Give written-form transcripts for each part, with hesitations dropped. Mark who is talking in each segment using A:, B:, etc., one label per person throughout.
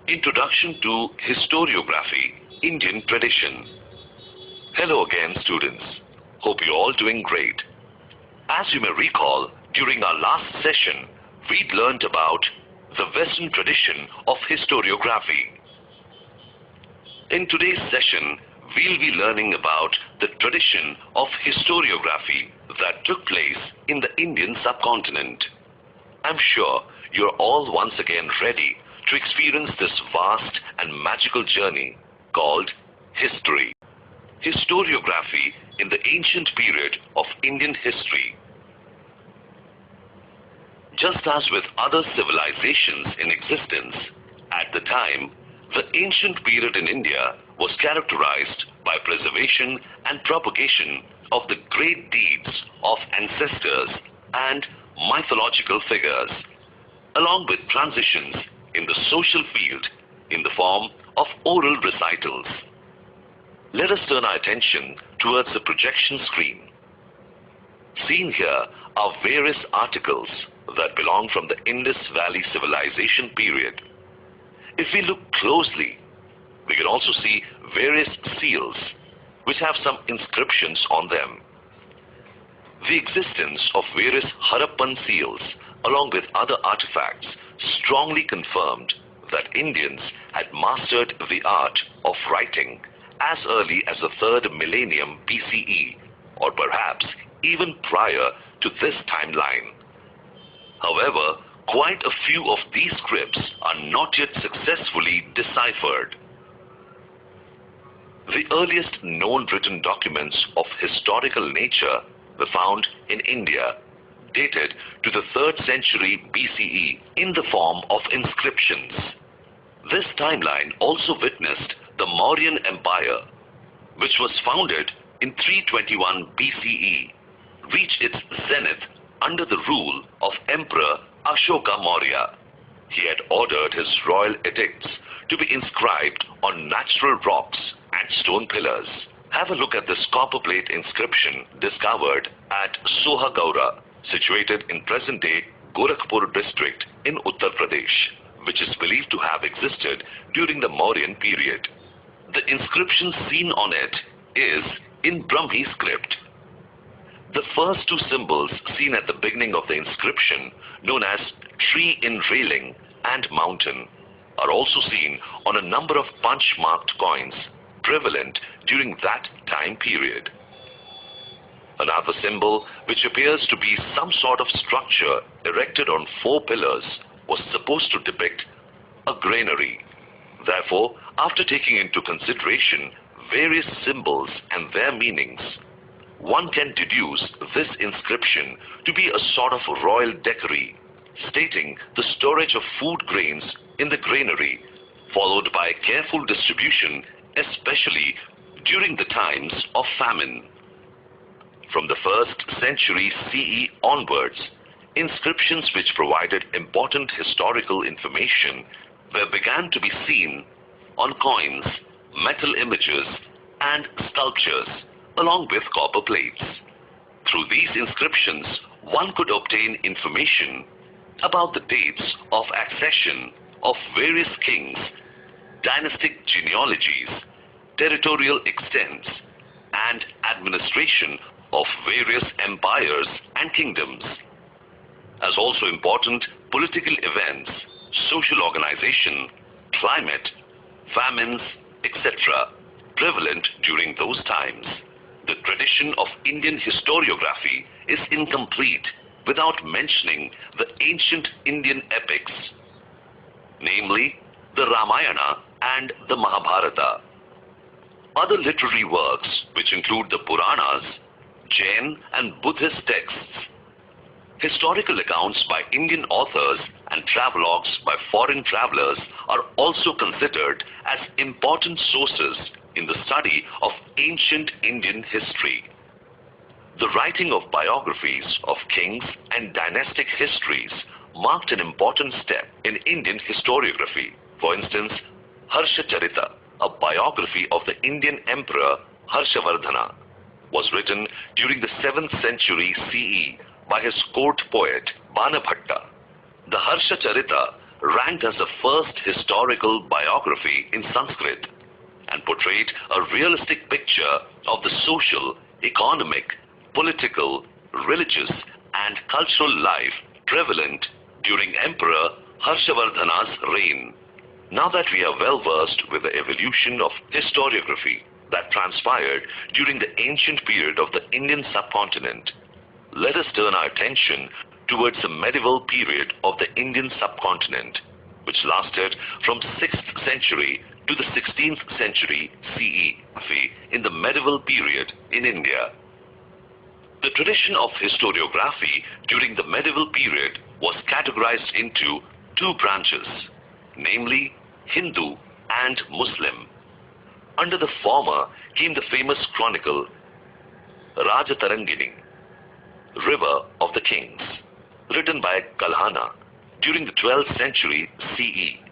A: Introduction to Historiography, Indian Tradition. Hello again, students. Hope you're all doing great. As you may recall, during our last session, we'd learned about the Western tradition of historiography. In today's session, we'll be learning about the tradition of historiography that took place in the Indian subcontinent. I'm sure you're all once again ready to experience this vast and magical journey called history. Historiography in the ancient period of Indian history. Just as with other civilizations in existence, at the time, the ancient period in India was characterized by preservation and propagation of the great deeds of ancestors and mythological figures, along with transitions in the social field in the form of oral recitals. Let us turn our attention towards the projection screen. Seen here are various articles that belong from the Indus Valley Civilization period. If we look closely, we can also see various seals which have some inscriptions on them. The existence of various Harappan seals along with other artifacts strongly confirmed that Indians had mastered the art of writing as early as the 3rd millennium BCE, or perhaps even prior to this timeline. However, quite a few of these scripts are not yet successfully deciphered. The earliest known written documents of historical nature were found in India, dated to the 3rd century BCE in the form of inscriptions. This timeline also witnessed the Mauryan Empire, which was founded in 321 BCE, reached its zenith under the rule of Emperor Ashoka Maurya. He had ordered his royal edicts to be inscribed on natural rocks and stone pillars. Have a look at this copper plate inscription discovered at Sohagaura, situated in present-day Gorakhpur district in Uttar Pradesh, which is believed to have existed during the Mauryan period. The inscription seen on it is in Brahmi script. The first two symbols seen at the beginning of the inscription, known as tree in railing and mountain, are also seen on a number of punch-marked coins prevalent during that time period. Another symbol, which appears to be some sort of structure erected on 4 pillars, was supposed to depict a granary. Therefore, after taking into consideration various symbols and their meanings, one can deduce this inscription to be a sort of royal decree, stating the storage of food grains in the granary, followed by careful distribution, especially during the times of famine. From the 1st century CE onwards, inscriptions which provided important historical information began to be seen on coins, metal images, and sculptures, along with copper plates. Through these inscriptions, one could obtain information about the dates of accession of various kings, dynastic genealogies, territorial extents, and administration of various empires and kingdoms, as also important political events, social organization, climate, famines, etc., prevalent during those times. The tradition of Indian historiography is incomplete without mentioning the ancient Indian epics, namely the Ramayana and the Mahabharata. Other literary works, which include the Puranas, Jain and Buddhist texts, historical accounts by Indian authors, and travelogues by foreign travelers are also considered as important sources in the study of ancient Indian history. The writing of biographies of kings and dynastic histories marked an important step in Indian historiography. For instance, Harsha-charita, a biography of the Indian Emperor Harshavardhana, was written during the 7th century CE by his court poet Banabhatta. The Harsha-charita ranked as the first historical biography in Sanskrit and portrayed a realistic picture of the social, economic, political, religious and cultural life prevalent during Emperor Harshavardhana's reign. Now that we are well versed with the evolution of historiography that transpired during the ancient period of the Indian subcontinent, let us turn our attention towards the medieval period of the Indian subcontinent, which lasted from 6th century to the 16th century CE in the medieval period in India. The tradition of historiography during the medieval period was categorized into two branches, namely Hindu and Muslim. Under the former came the famous chronicle Rajtarangini, River of the Kings, written by Kalhana during the 12th century CE.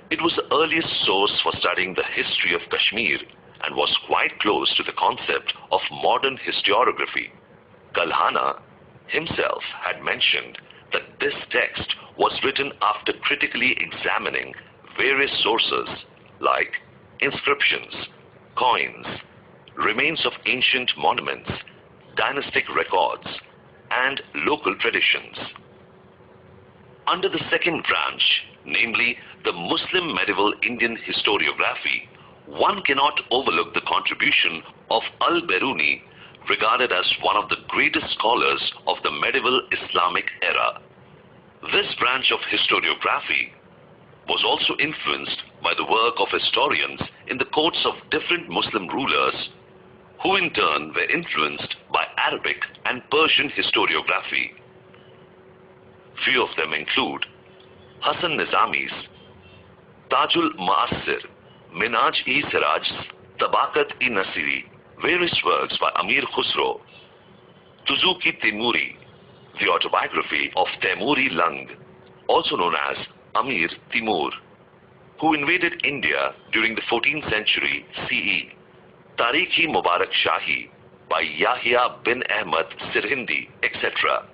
A: It was the earliest source for studying the history of Kashmir and was quite close to the concept of modern historiography. Kalhana himself had mentioned that this text was written after critically examining various sources like inscriptions, coins, remains of ancient monuments, dynastic records, and local traditions. Under the second branch, namely the Muslim medieval Indian historiography, one cannot overlook the contribution of Al-Biruni, regarded as one of the greatest scholars of the medieval Islamic era. This branch of historiography was also influenced by the work of historians in the courts of different Muslim rulers, who in turn were influenced by Arabic and Persian historiography. Few of them include Hasan Nizami's Tajul Ma'asir, Minhaj-e-Siraj's Tabaqat-e-Nasiri, various works by Amir Khusro, Tuzuki-Timuri, the autobiography of Temuri Lang, also known as Amir Timur, who invaded India during the 14th century CE, Tarikh-e-Mubarak Shahi by Yahya bin Ahmad Sirhindi, etc.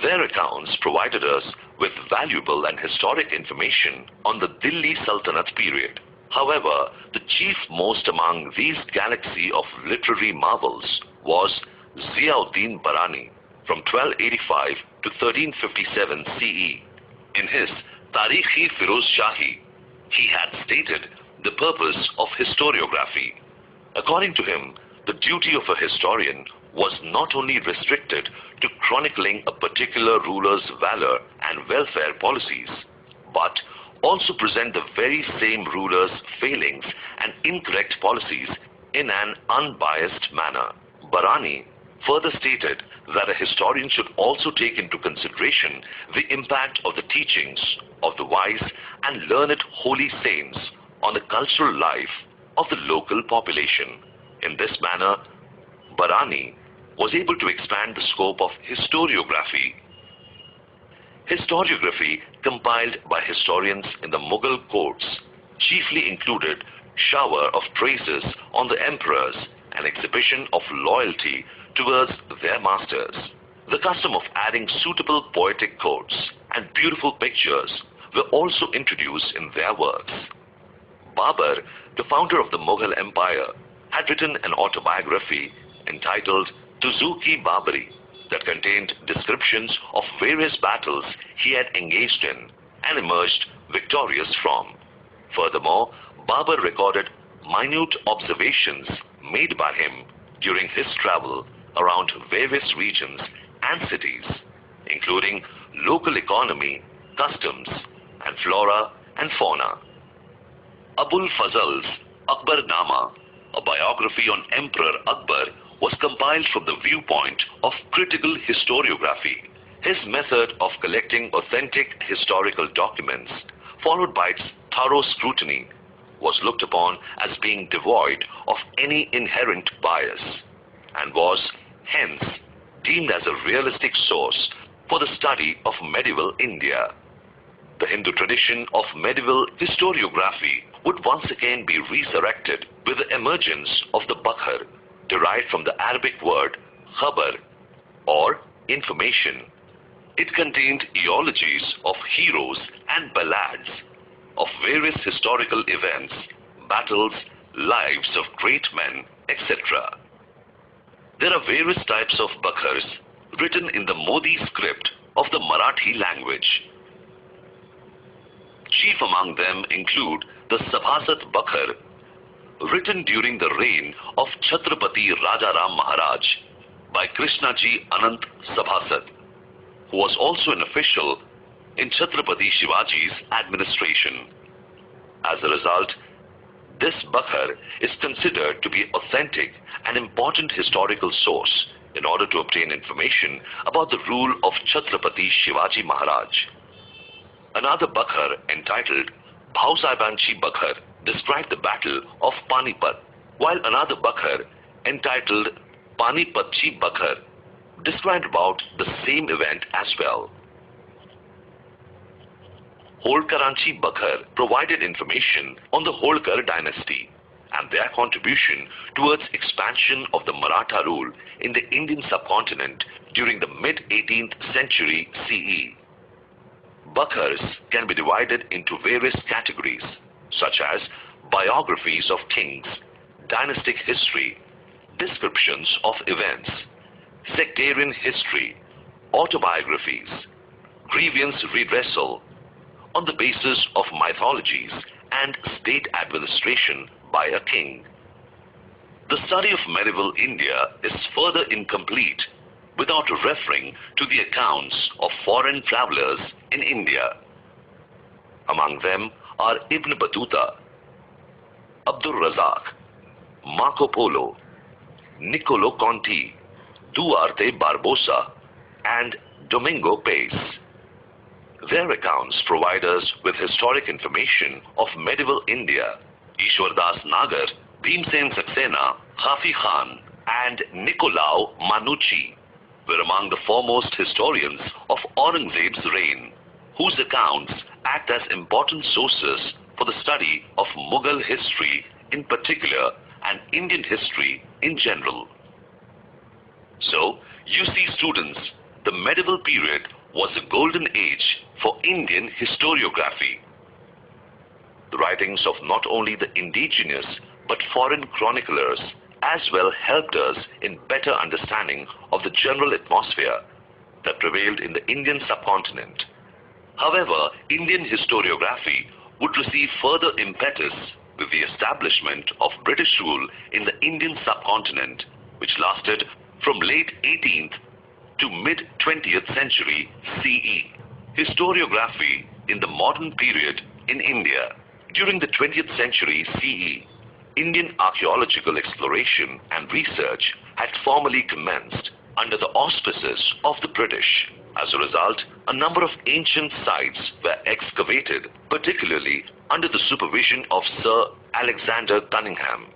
A: Their accounts provided us with valuable and historic information on the Delhi Sultanate period. However, the chief most among these galaxy of literary marvels was Ziauddin Barani from 1285 to 1357 CE. In his Tarikh-e-Firoz Shahi, he had stated the purpose of historiography. According to him, the duty of a historian was not only restricted to chronicling a particular ruler's valor and welfare policies, but also present the very same ruler's failings and incorrect policies in an unbiased manner. Barani further stated that a historian should also take into consideration the impact of the teachings of the wise and learned holy saints on the cultural life of the local population. In this manner, Barani was able to expand the scope of historiography. Historiography compiled by historians in the Mughal courts chiefly included shower of praises on the emperors and exhibition of loyalty towards their masters. The custom of adding suitable poetic quotes and beautiful pictures were also introduced in their works. Babur, the founder of the Mughal Empire, had written an autobiography entitled Tuzuki-Babri that contained descriptions of various battles he had engaged in and emerged victorious from. Furthermore, Babur recorded minute observations made by him during his travel around various regions and cities, including local economy, customs, and flora and fauna. Abul Fazl's Akbarnama, a biography on Emperor Akbar, was compiled from the viewpoint of critical historiography. His method of collecting authentic historical documents, followed by its thorough scrutiny, was looked upon as being devoid of any inherent bias, and was hence deemed as a realistic source for the study of medieval India. The Hindu tradition of medieval historiography would once again be resurrected with the emergence of the Bakhar, derived from the Arabic word khabar, or information. It contained eulogies of heroes and ballads of various historical events, battles, lives of great men, etc. There are various types of bakhars written in the Modi script of the Marathi language. Chief among them include the Sabhasat Bakhar, written during the reign of Chhatrapati Rajaram Maharaj by Krishnaji Anant Sabhasat, who was also an official in Chhatrapati Shivaji's administration. As a result, this Bakhar is considered to be authentic and important historical source in order to obtain information about the rule of Chhatrapati Shivaji Maharaj. Another Bakhar entitled Bhausaibanchi Bakhar described the battle of Panipat, while another Bakhar entitled Panipatchi Bakhar described about the same event as well. Holkaranchi Bakhar provided information on the Holkar dynasty and their contribution towards expansion of the Maratha rule in the Indian subcontinent during the mid-18th century CE. Bakhars can be divided into various categories such as biographies of kings, dynastic history, descriptions of events, sectarian history, autobiographies, grievance redressal, on the basis of mythologies and state administration by a king. The study of medieval India is further incomplete without referring to the accounts of foreign travelers in India. Among them are Ibn Battuta, Abdul Razak, Marco Polo, Niccolo Conti, Duarte Barbosa, and Domingo Pace. Their accounts provide us with historic information of medieval India. Ishwardas Nagar, Bhimsen Saxena, Hafi Khan, and Nicolau Manucci were among the foremost historians of Aurangzeb's reign, whose accounts act as important sources for the study of Mughal history in particular and Indian history in general. So, you see students, the medieval period was a golden age for Indian historiography. The writings of not only the indigenous but foreign chroniclers as well helped us in better understanding of the general atmosphere that prevailed in the Indian subcontinent. However, Indian historiography would receive further impetus with the establishment of British rule in the Indian subcontinent, which lasted from late 18th to mid-20th century CE. Historiography in the modern period in India. During the 20th century CE, Indian archaeological exploration and research had formally commenced under the auspices of the British. As a result, a number of ancient sites were excavated, particularly under the supervision of Sir Alexander Cunningham,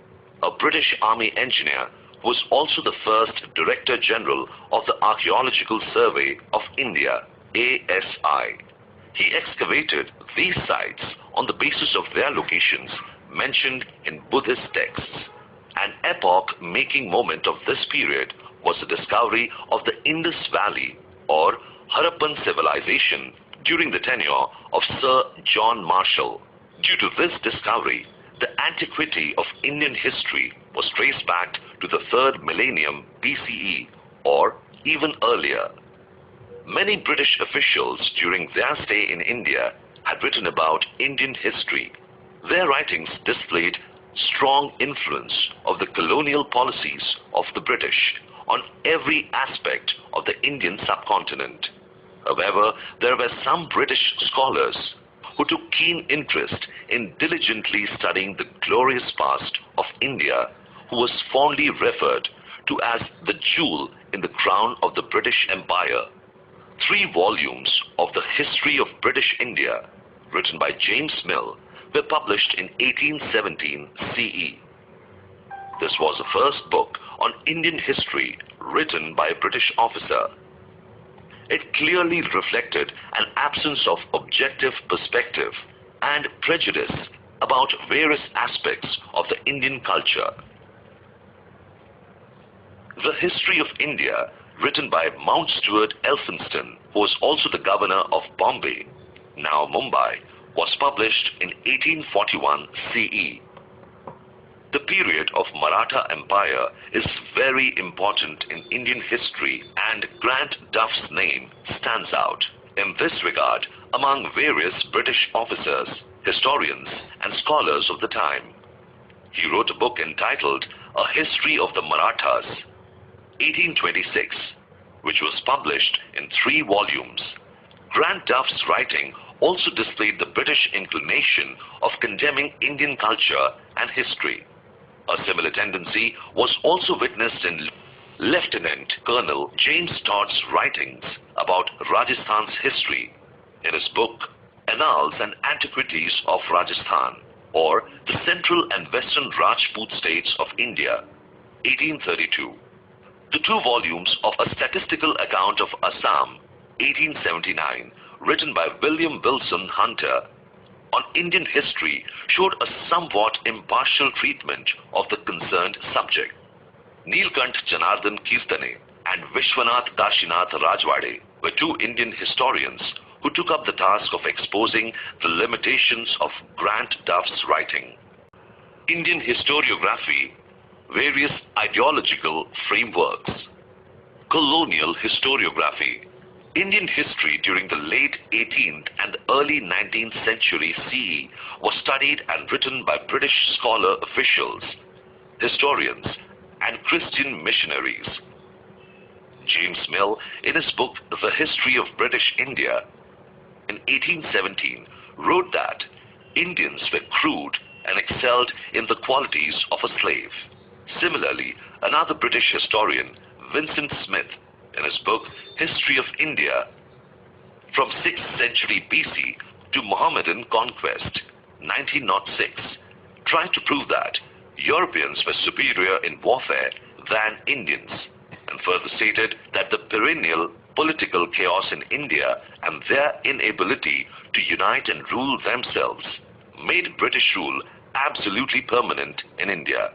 A: a British Army engineer who was also the first Director General of the Archaeological Survey of India, ASI. He excavated these sites on the basis of their locations mentioned in Buddhist texts. An epoch-making moment of this period was the discovery of the Indus Valley or Harappan civilization during the tenure of Sir John Marshall. Due to this discovery, the antiquity of Indian history was traced back to the 3rd millennium BCE or even earlier. Many British officials during their stay in India had written about Indian history. Their writings displayed strong influence of the colonial policies of the British on every aspect of the Indian subcontinent. However, there were some British scholars who took keen interest in diligently studying the glorious past of India, who was fondly referred to as the jewel in the crown of the British Empire. 3 volumes of the History of British India, written by James Mill, were published in 1817 CE. This was the first book on Indian history written by a British officer. It clearly reflected an absence of objective perspective and prejudice about various aspects of the Indian culture. The history of India written by Mount Stuart Elphinstone, who was also the governor of Bombay, now Mumbai, was published in 1841 CE. The period of Maratha Empire is very important in Indian history, and Grant Duff's name stands out in this regard among various British officers, historians, and scholars of the time. He wrote a book entitled A History of the Marathas, 1826, which was published in 3 volumes. Grant Duff's writing also displayed the British inclination of condemning Indian culture and history. A similar tendency was also witnessed in Lieutenant Colonel James Todd's writings about Rajasthan's history in his book Annals and Antiquities of Rajasthan, or the Central and Western Rajput States of India, 1832. The 2 volumes of A Statistical Account of Assam, 1879, written by William Wilson Hunter, on Indian history showed a somewhat impartial treatment of the concerned subject. Neelkant Janardhan Kirtane and Vishwanath Kashinath Rajwade were 2 Indian historians who took up the task of exposing the limitations of Grant Duff's writing. Indian historiography, various ideological frameworks. Colonial historiography. Indian history during the late 18th and early 19th century CE was studied and written by British scholar officials, historians, and Christian missionaries. James Mill, in his book The History of British India, in 1817, wrote that Indians were crude and excelled in the qualities of a slave. Similarly, another British historian, Vincent Smith, in his book History of India, from 6th century BC to Mohammedan conquest, 1906, tried to prove that Europeans were superior in warfare than Indians, and further stated that the perennial political chaos in India and their inability to unite and rule themselves made British rule absolutely permanent in India.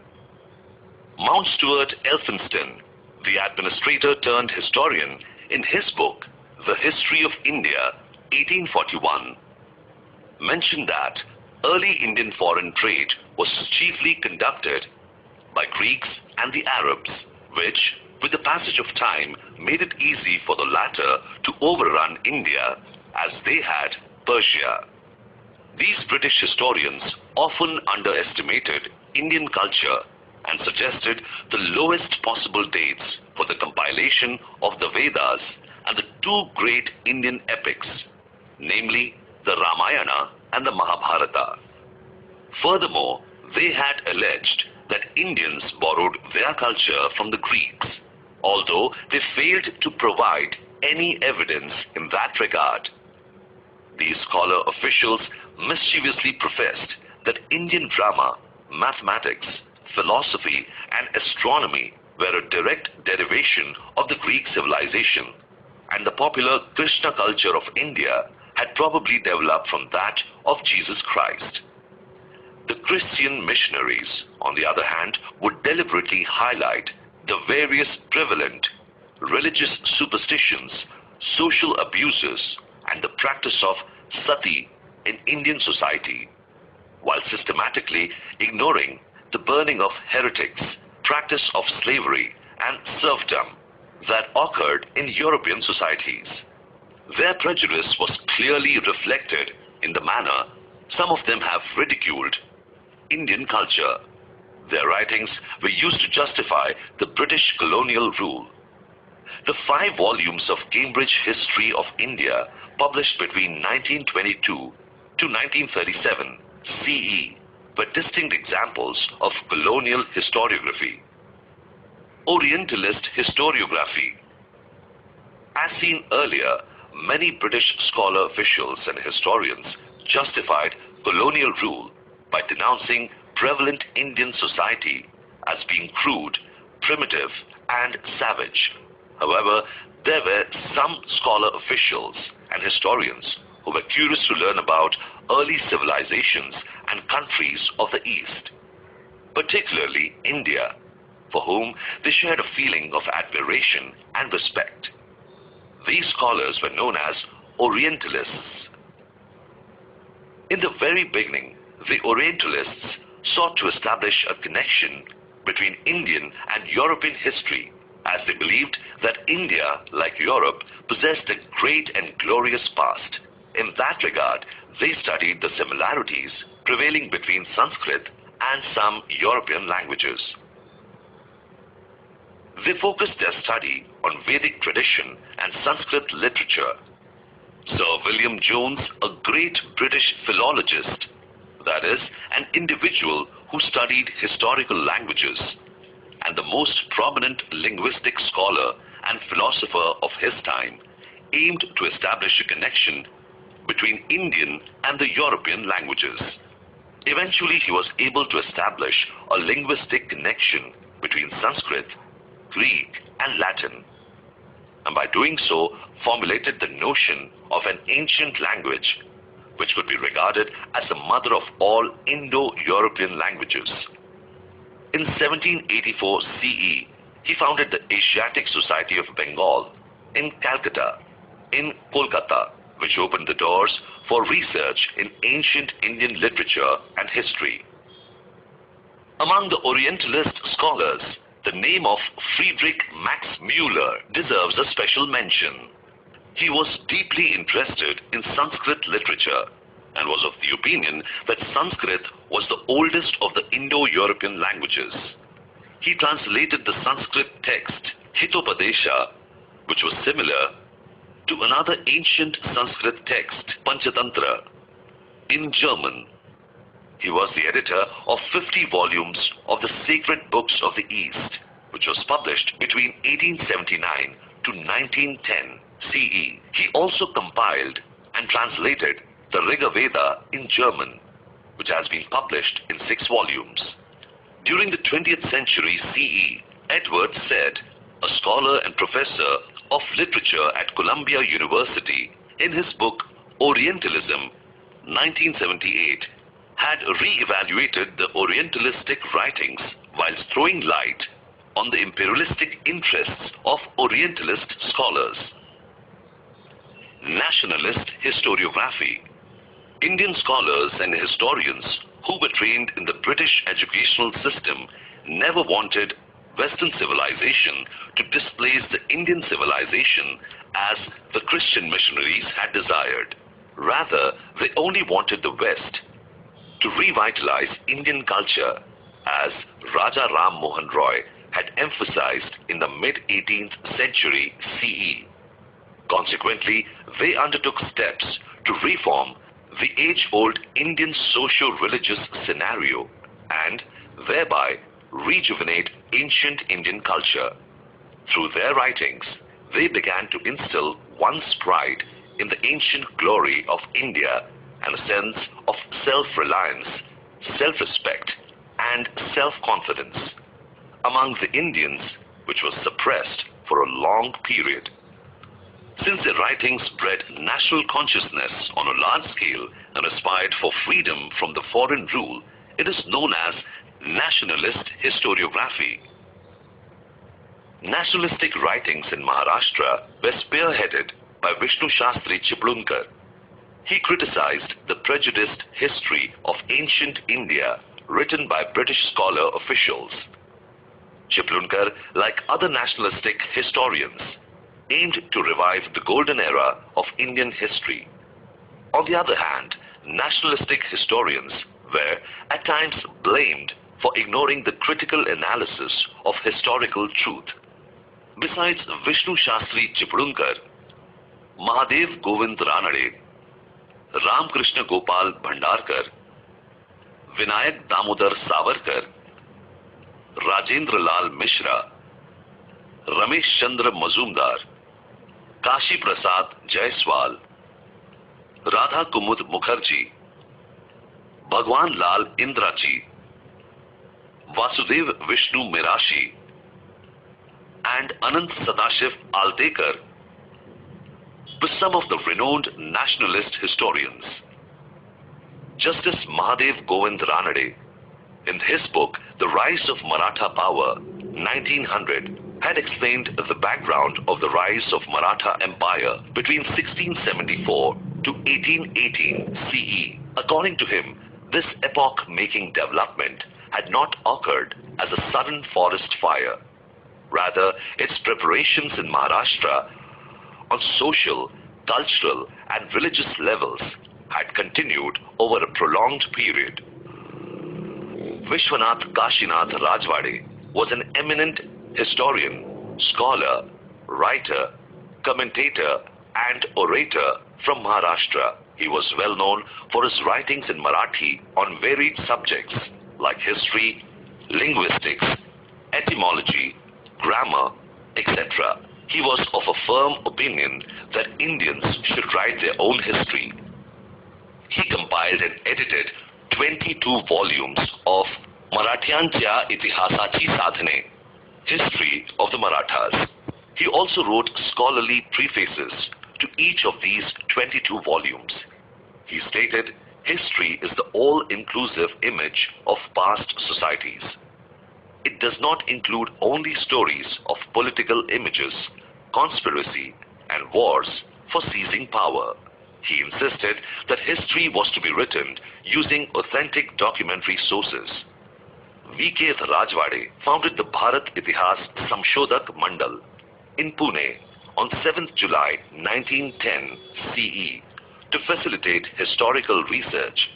A: Mount Stuart Elphinstone, the administrator turned historian, in his book The History of India, 1841, mentioned that early Indian foreign trade was chiefly conducted by Greeks and the Arabs, which, with the passage of time, made it easy for the latter to overrun India as they had Persia. These British historians often underestimated Indian culture and suggested the lowest possible dates for the compilation of the Vedas and the 2 great Indian epics, namely the Ramayana and the Mahabharata. Furthermore, they had alleged that Indians borrowed their culture from the Greeks, although they failed to provide any evidence in that regard. These scholar officials mischievously professed that Indian drama, mathematics, philosophy, and astronomy were a direct derivation of the Greek civilization, and the popular Krishna culture of India had probably developed from that of Jesus Christ. The Christian missionaries, on the other hand, would deliberately highlight the various prevalent religious superstitions, social abuses, and the practice of sati in Indian society, while systematically ignoring the burning of heretics, practice of slavery, and serfdom that occurred in European societies. Their prejudice was clearly reflected in the manner some of them have ridiculed Indian culture. Their writings were used to justify the British colonial rule. The 5 volumes of Cambridge History of India, published between 1922 to 1937 CE, were distinct examples of colonial historiography. Orientalist historiography. As seen earlier, many British scholar officials and historians justified colonial rule by denouncing prevalent Indian society as being crude, primitive, and savage. However, there were some scholar officials and historians who were curious to learn about early civilizations and countries of the East, particularly India. for whom they shared a feeling of admiration and respect. These scholars were known as Orientalists. In the very beginning, the Orientalists sought to establish a connection between Indian and European history, as they believed that India, like Europe, possessed a great and glorious past. In that regard, they studied the similarities prevailing between Sanskrit and some European languages. They focused their study on Vedic tradition and Sanskrit literature. Sir William Jones, a great British philologist, that is, an individual who studied historical languages, and the most prominent linguistic scholar and philosopher of his time, aimed to establish a connection between Indian and the European languages. Eventually, he was able to establish a linguistic connection between Sanskrit, Greek, and Latin, and by doing so, formulated the notion of an ancient language, which could be regarded as the mother of all Indo-European languages. In 1784 CE, he founded the Asiatic Society of Bengal in Calcutta, in Kolkata, which opened the doors for research in ancient Indian literature and history. Among the Orientalist scholars, the name of Friedrich Max Müller deserves a special mention. He was deeply interested in Sanskrit literature and was of the opinion that Sanskrit was the oldest of the Indo-European languages. He translated the Sanskrit text Hitopadesha, which was similar to another ancient Sanskrit text, Panchatantra, in German. He was the editor of 50 volumes of the Sacred Books of the East, which was published between 1879 to 1910 CE. He also compiled and translated the Rig Veda in German, which has been published in 6 volumes. During the 20th century CE, Edward Said, a scholar and professor of literature at Columbia University, in his book Orientalism, 1978, had re-evaluated the Orientalistic writings while throwing light on the imperialistic interests of Orientalist scholars. Nationalist historiography. Indian scholars and historians who were trained in the British educational system never wanted Western civilization to displace the Indian civilization as the Christian missionaries had desired. Rather, they only wanted the West to revitalize Indian culture, as Raja Ram Mohan Roy had emphasized in the mid-18th century CE. Consequently, they undertook steps to reform the age-old Indian socio-religious scenario and thereby rejuvenate ancient Indian culture. Through their writings, they began to instill one's pride in the ancient glory of India and a sense of self-reliance, self-respect, and self-confidence among the Indians, which was suppressed for a long period. Since their writings bred national consciousness on a large scale and aspired for freedom from the foreign rule, it is known as nationalist historiography. Nationalistic writings in Maharashtra were spearheaded by Vishnu Shastri Chiplunkar. He criticized the prejudiced history of ancient India written by British scholar officials. Chiplunkar, like other nationalistic historians, aimed to revive the golden era of Indian history. On the other hand, nationalistic historians were at times blamed for ignoring the critical analysis of historical truth. Besides Vishnu Shastri Chiplunkar, Mahadev Govind Ranade, Ramkrishna Gopal Bhandarkar, Vinayak Damodar Savarkar, Rajendra Lal Mishra, Ramesh Chandra Mazumdar, Kashi Prasad Jaiswal, Radha Kumud Mukherjee, Bhagwan Lal Indraji, Vasudev Vishnu Mirashi, and Anant Sadashiv Aldekar were some of the renowned nationalist historians. Justice Mahadev Govind Ranade, in his book The Rise of Maratha Power, 1900 had explained the background of the rise of Maratha Empire between 1674 to 1818 CE. According to him, this epoch-making development had not occurred as a sudden forest fire. Rather, its preparations in Maharashtra on social, cultural and religious levels had continued over a prolonged period. Vishwanath Kashinath Rajwade was an eminent historian, scholar, writer, commentator and orator from Maharashtra. He was well known for his writings in Marathi on varied subjects like history, linguistics, etymology, grammar, etc. He was of a firm opinion that Indians should write their own history. He compiled and edited 22 volumes of Marathyancha Itihasachi Sadhane, History of the Marathas. He also wrote scholarly prefaces to each of these 22 volumes. He stated, history is the all-inclusive image of past societies. It does not include only stories of political images, conspiracy, and wars for seizing power. He insisted that history was to be written using authentic documentary sources. V.K. Rajwade founded the Bharat Itihas Samshodak Mandal in Pune on 7th July 1910 CE to facilitate historical research.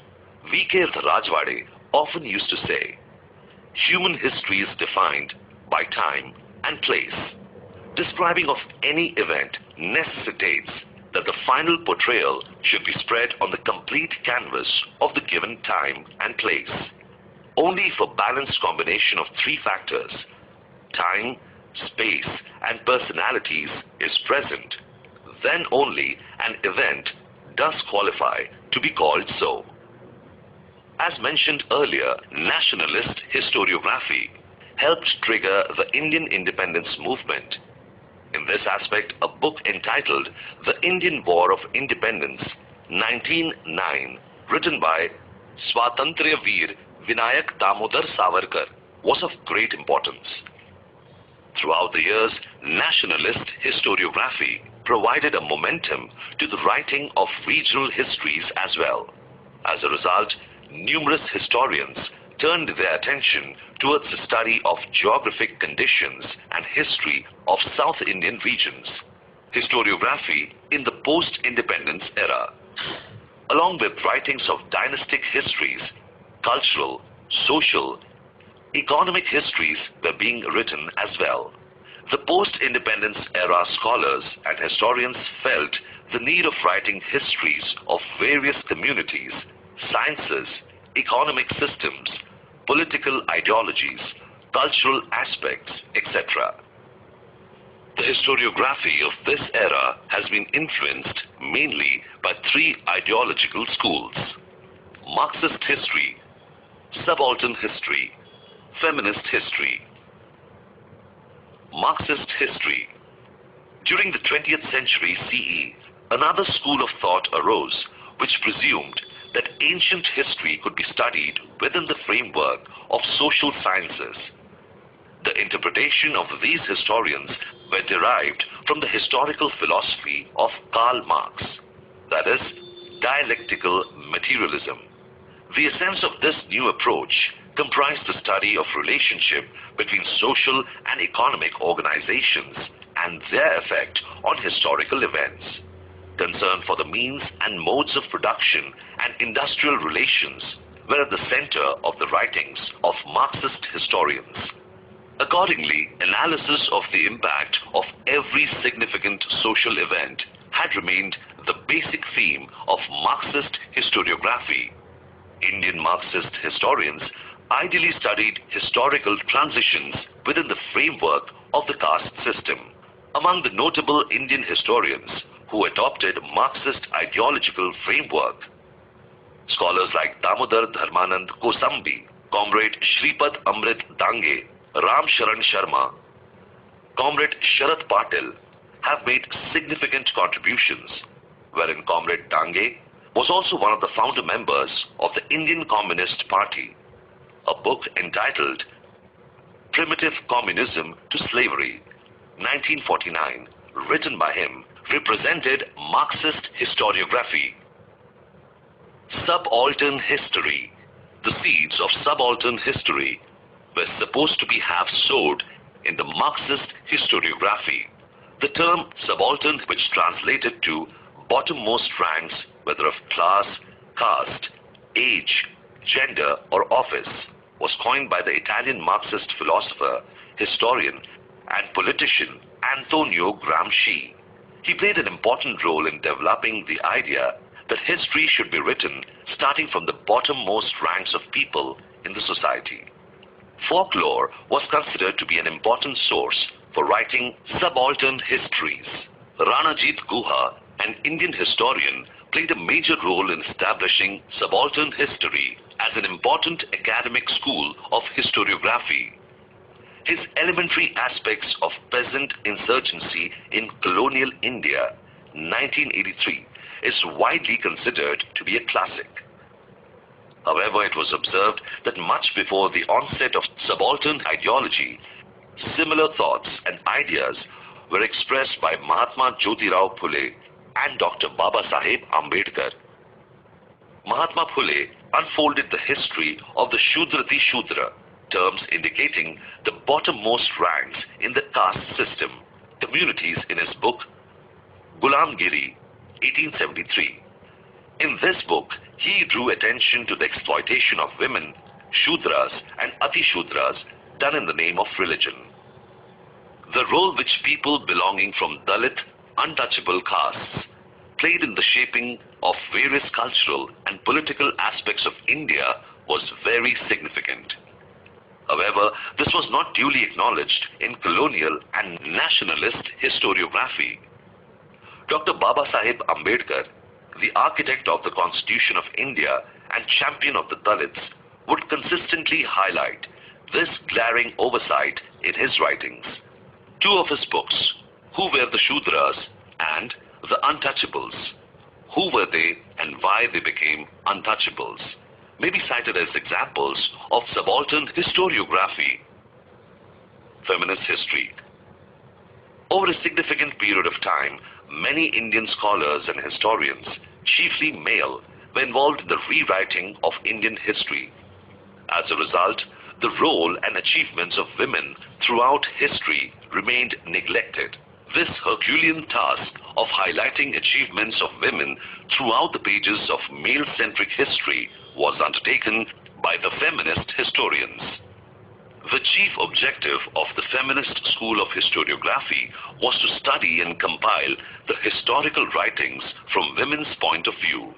A: V.K. Rajwade often used to say, human history is defined by time and place. Describing of any event necessitates that the final portrayal should be spread on the complete canvas of the given time and place. Only if a balanced combination of three factors, time, space, and personalities is present, then only an event does qualify to be called so. As mentioned earlier, nationalist historiography helped trigger the Indian independence movement. In this aspect, a book entitled The Indian War of Independence, 1909, written by Swatantriya Veer Vinayak Damodar Savarkar, was of great importance. Throughout the years, nationalist historiography provided a momentum to the writing of regional histories as well. As a result, numerous historians turned their attention towards the study of geographic conditions and history of South Indian regions. Historiography in the post-independence era, along with writings of dynastic histories, cultural, social, economic histories were being written as well. The post-independence era scholars and historians felt the need of writing histories of various communities, sciences, economic systems, political ideologies, cultural aspects, etc. The historiography of this era has been influenced mainly by three ideological schools: Marxist history, subaltern history, feminist history. Marxist history. During the 20th century CE, another school of thought arose which presumed that ancient history could be studied within the framework of social sciences. The interpretation of these historians were derived from the historical philosophy of Karl Marx, that is, dialectical materialism. The essence of this new approach comprised the study of relationship between social and economic organizations and their effect on historical events. Concern for the means and modes of production and industrial relations were at the center of the writings of Marxist historians. Accordingly, analysis of the impact of every significant social event had remained the basic theme of Marxist historiography. Indian Marxist historians ideally studied historical transitions within the framework of the caste system. Among the notable Indian historians who adopted Marxist ideological framework, scholars like Damodar Dharmanand Kosambi, Comrade Shripad Amrit Dange, Ram Sharan Sharma, Comrade Sharat Patil have made significant contributions, wherein Comrade Dange was also one of the founder members of the Indian Communist Party. A book entitled Primitive Communism to Slavery, 1949, written by him, represented Marxist historiography. Subaltern history. The seeds of subaltern history were supposed to be half sowed in the Marxist historiography. The term subaltern, which translated to bottommost ranks, whether of class, caste, age, gender, or office, was coined by the Italian Marxist philosopher, historian, and politician Antonio Gramsci. He played an important role in developing the idea that history should be written starting from the bottommost ranks of people in the society. Folklore was considered to be an important source for writing subaltern histories. Ranajit Guha, an Indian historian, played a major role in establishing subaltern history as an important academic school of historiography. His Elementary Aspects of Peasant Insurgency in Colonial India, 1983, is widely considered to be a classic. However, it was observed that much before the onset of subaltern ideology, similar thoughts and ideas were expressed by Mahatma Jyotirao Phule and Dr. Babasaheb Ambedkar. Mahatma Phule unfolded the history of the Shudrati Shudra, terms indicating the bottommost ranks in the caste system, communities, in his book Gulamgiri, 1873. In this book, he drew attention to the exploitation of women, Shudras and Ati-Shudras, done in the name of religion. The role which people belonging from Dalit, untouchable castes played in the shaping of various cultural and political aspects of India was very significant. However, this was not duly acknowledged in colonial and nationalist historiography. Dr. Babasaheb Ambedkar, the architect of the Constitution of India and champion of the Dalits, would consistently highlight this glaring oversight in his writings. Two of his books, Who Were the Shudras and The Untouchables, Who Were They and Why They Became Untouchables, may be cited as examples of subaltern historiography. Feminist history. Over a significant period of time, many Indian scholars and historians, chiefly male, were involved in the rewriting of Indian history. As a result, the role and achievements of women throughout history remained neglected. This Herculean task of highlighting achievements of women throughout the pages of male-centric history was undertaken by the feminist historians. The chief objective of the feminist school of historiography was to study and compile the historical writings from women's point of view.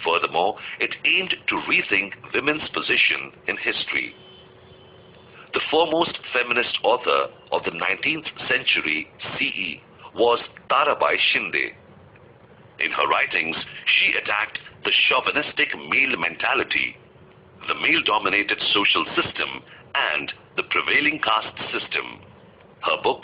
A: Furthermore, it aimed to rethink women's position in history. The foremost feminist author of the 19th century CE was Tarabai Shinde. In her writings, she attacked the chauvinistic male mentality, the male-dominated social system, and the prevailing caste system. Her book,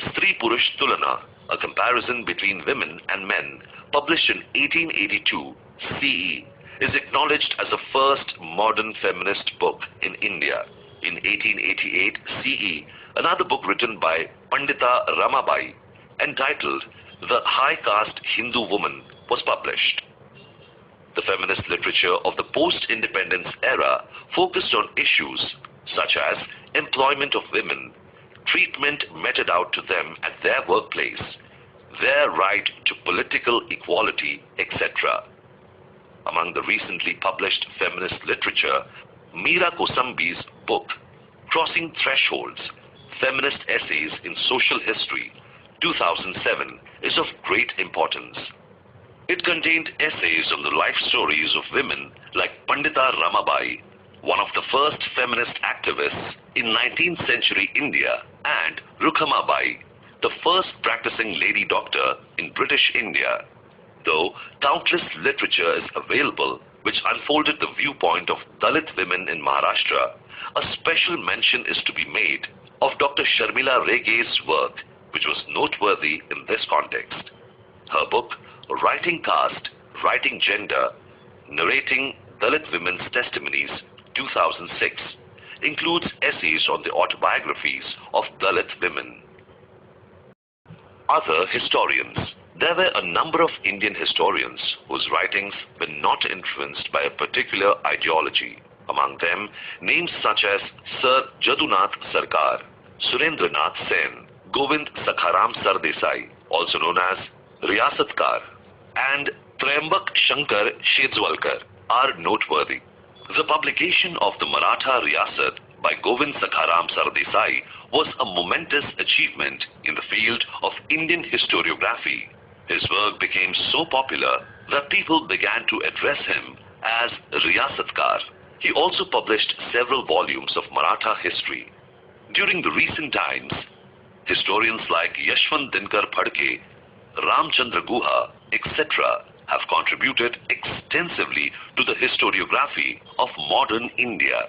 A: Stree Purush Tulana, a comparison between women and men, published in 1882 CE, is acknowledged as the first modern feminist book in India. In 1888 CE, another book written by Pandita Ramabai, entitled The High Caste Hindu Woman, was published. The feminist literature of the post-independence era focused on issues such as employment of women, treatment meted out to them at their workplace, their right to political equality, etc. Among the recently published feminist literature, Meera Kosambi's book, Crossing Thresholds, Feminist Essays in Social History, 2007, is of great importance. It contained essays on the life stories of women like Pandita Ramabai, one of the first feminist activists in 19th century India, and Rukhamabai, the first practicing lady doctor in British India. Though countless literature is available which unfolded the viewpoint of Dalit women in Maharashtra, a special mention is to be made of Dr. Sharmila Rege's work, which was noteworthy in this context. Her book, Writing Caste, Writing Gender, Narrating Dalit Women's Testimonies, 2006, includes essays on the autobiographies of Dalit women. Other historians. There were a number of Indian historians whose writings were not influenced by a particular ideology. Among them, names such as Sir Jadunath Sarkar, Surendranath Sen, Govind Sakharam Sardesai, also known as Riyasatkar, and Trayambak Shankar Shedzwalkar are noteworthy. The publication of the Maratha Riyasat by Govind Sakharam Sardesai was a momentous achievement in the field of Indian historiography. His work became so popular that people began to address him as Riyasatkar. He also published several volumes of Maratha history. During the recent times, historians like Yashwant Dinkar Phadke, Ramchandra Guha, etc. have contributed extensively to the historiography of modern India.